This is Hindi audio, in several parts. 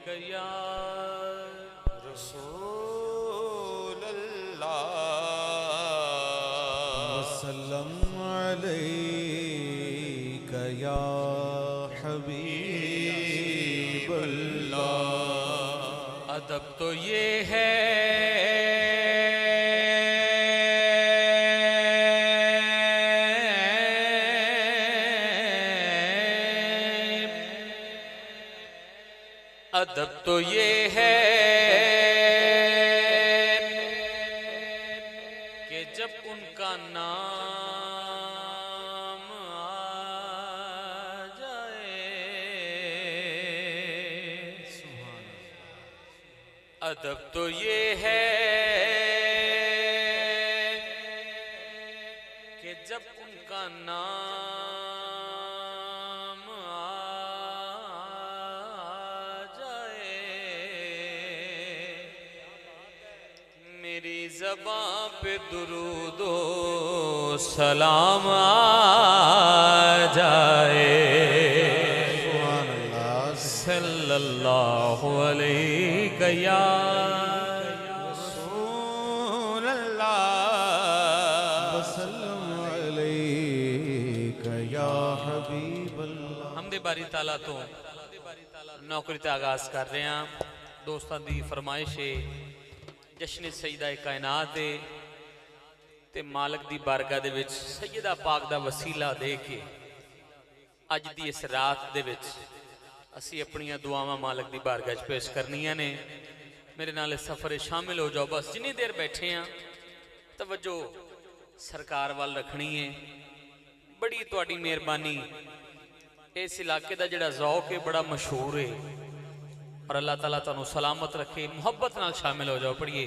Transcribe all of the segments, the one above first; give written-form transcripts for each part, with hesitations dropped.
या रसूल अल्लाह वसल्लम अलैका या हबीब अल्लाह। अदब तो ये है अदब तो ये है कि जब उनका नाम आ जाए, अदब तो ये है कि जब उनका नाम आ जाए, मेरी ज़बां पे दुरूदो सलाम आ जाए। सल्लल्लाहु अलैहि या रसूल अल्लाह वसल्लम अलैका या हबीब अल्लाह। हमदे बारी ताला तो नौकरी ते आगाज कर रहे हैं। दोस्तों की फरमाइश है जश्न सईदा कायनात है ते मालक दी बारगाह दे विच सैयदा पाक दा वसीला दे के अज दी इस रात दे विच असी अपनियां दुआवां मालक दी बारगाह च पेश करनियां ने। मेरे नाल इस सफर शामिल हो जाओ। बस जिन्नी देर बैठे हैं तवज्जो सरकार वाल रखनी है। बड़ी तुहाडी मेहरबानी। इस इलाके का जिहड़ा ज़ौक है बड़ा मशहूर है और अल्लाह ताला तुहानू सलामत रखे। मुहब्बत नाल शामिल हो जाओ। पढ़िए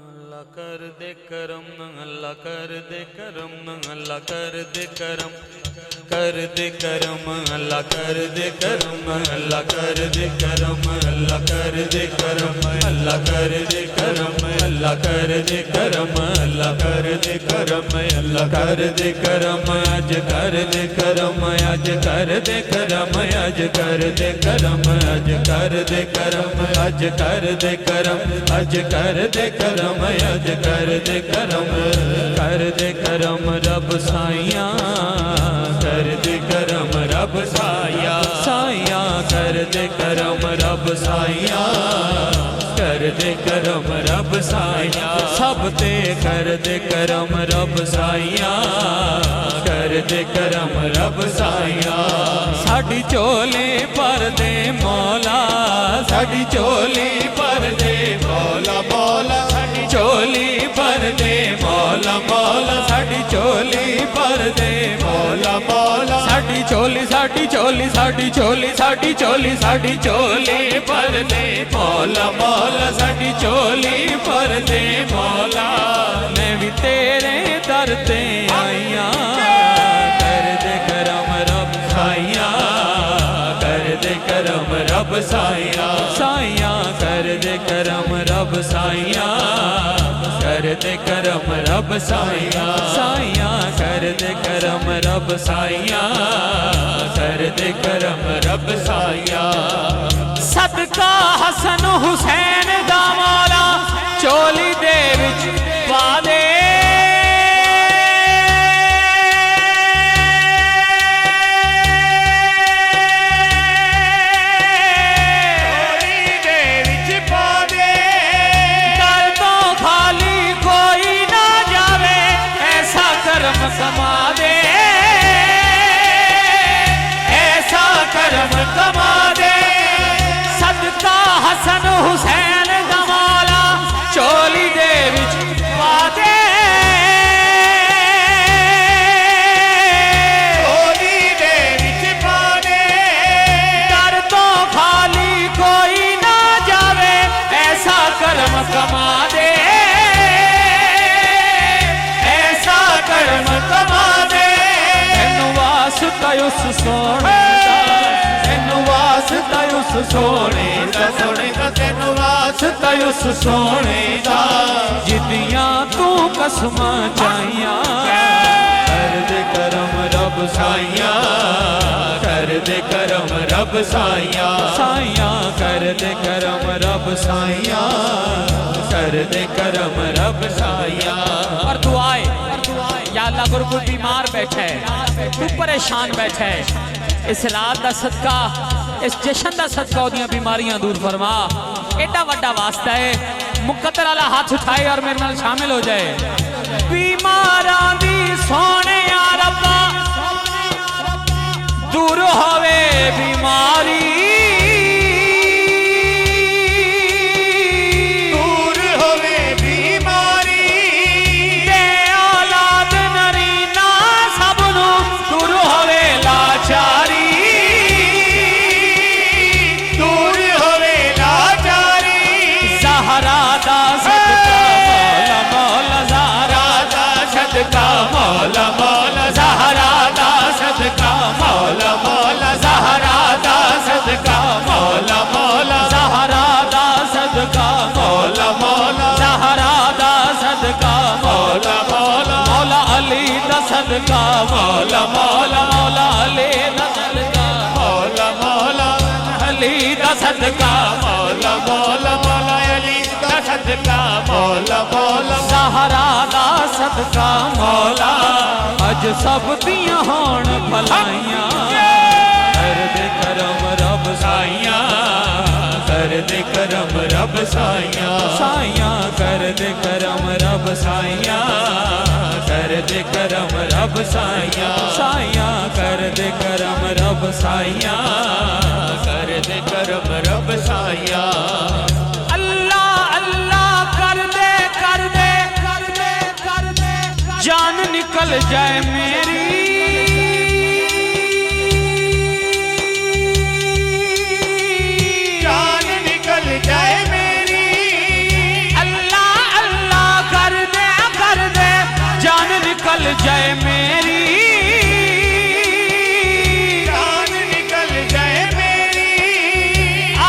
अल्लाह कर दे करम, अल्लाह कर दे करम, अल्लाह कर दे करम, कर दे करम, अल्लाह कर दे करम, अल्लाह कर दे करम, अल्लाह कर दे करम, अल्लाह कर दे करम, अल्लाह कर दे करम, अल्लाह कर दे करम, अल्लाह कर दे करम, अज कर दे करम, अज कर दे करम, अज कर दे करम, अज कर दे करम, अज कर दे करम, अज कर दे करम, अज कर दे करम, कर दे करम रब साइया, कर दे करम रब साइया, साइया कर दे करम रब साइया, कर दे करम रब साइया, सब ते कर दे करम रब साइया, कर दे करम रब साइया। साडी चोली पर दे मौला, साडी चोली पर दे मौला, मौला साडी चोली पर दे मौला, मौला साडी चोली पर दे मौला, मौला साडी चोली, साडी चोली, साडी चोली, साडी चोली, साडी चोली पर दे मौला, मौला साडी चोली पर दे मौला। मैं भी तेरे दर ते आईया, कर दे करम रब साइया, कर दे करम रब साइया, साइया कर दे करम रब साइया, कर दे करम रब साइया, साइया कर दे करम रब साइया, कर दे करम रब साइया। सदका हसन हुसैन दा मौला चोली दे विच पा दे, कमा दे ऐसा करम कमा दे। सदका हसन हुसैन दा मौला चोली दे विच पा दे, चोली दे विच पा दे। दर तो खाली कोई ना जावे ऐसा करम कमा दे, कमा दे। तेनू वास्ता उस सोने दा, तेनू वास्ता उस सोने दा, सोने दा तेनू वास्ता उस सोने दा जिदियां तू कसमां चाहियां, कर दे करम रब साइया, करम रब साइया साइया कर दे करम रब साइया कर दे करम रब साइया। और दुआए या अल्लाह गुरु कोई बीमार बैठा है, तू परेशान बैठा है, इस रात का सदका, इस जशन का सदका ओदियां बीमारियां दूर फरमा। एडा वड्डा वास्ता है, मुकद्दर वाला हाथ उठाए और मेरे नाल शामिल हो जाए। बीमारां दी सोने या रब्बा दूर होवे बीमारी, दूर होवे बीमारी, ते औलाद नरीना सब नू दूर होवे लाचारी, दूर होवे लाचारी, ज़हरा दा सदका मौला मौला, ज़हरा दा सदका मौला मौला, ज़हरा दा सदका मौला मौला, ज़हरा दा सदका मौला मौला, ज़हरा दा सदका मौला मौला, ज़हरा दा सदका मौला मौला, मौला अली दा सदका मौला मौला, मौला अली दा सदका मौला मौला, अली दा सदका मौला मौला, मौला अली दा सदका मौला मौला, ज़हरा दा सदका मौला। अज सब दियां होण भलाइयां, कर दे करम रब साइया कर दे करम रब साइया साइया कर दे करम रब साइया कर दे करम रब साइया साइया कर दे करम रब साइया कर दे करम रब साइया। अल्लाह अल्लाह कर दे कर दे कर दे कर दे जान निकल जाए मेरी, जान निकल जाए मेरी, अल्लाह अल्लाह कर दे जान निकल जाए मेरी, जान निकल जाए मेरी,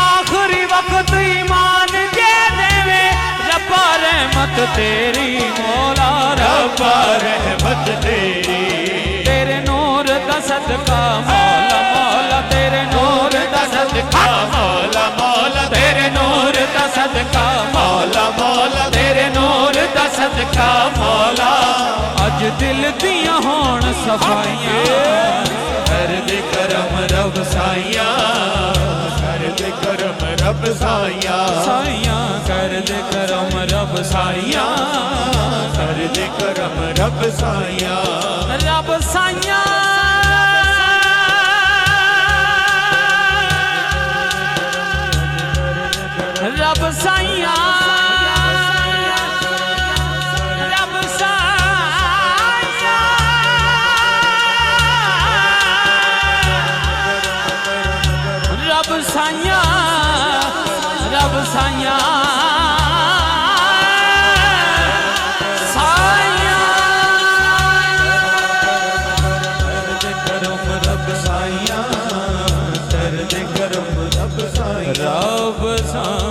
आखिरी वक्त ईमान दे देवे रब्बा रहमत तेरी मौला रब्बा रहमत तेरी, तेरे नूर दा सदका मौला मौला, तेरे नूर दा सदका मौला मौला, तेरे नूर दा सदका मौला मौला, तेरे नूर दा सदका मौला। अज दिल दियां होण सफाइयां, कर दे करम रब साइया कर दे करम रब साइया, साइया कर दे करम रब साइया कर दे करम रब साइया, रब साइया रब साइया रब साइया रब साइया रब साइया साइया कर दे करम रब साइया कर दे करम रब साइया रब साइया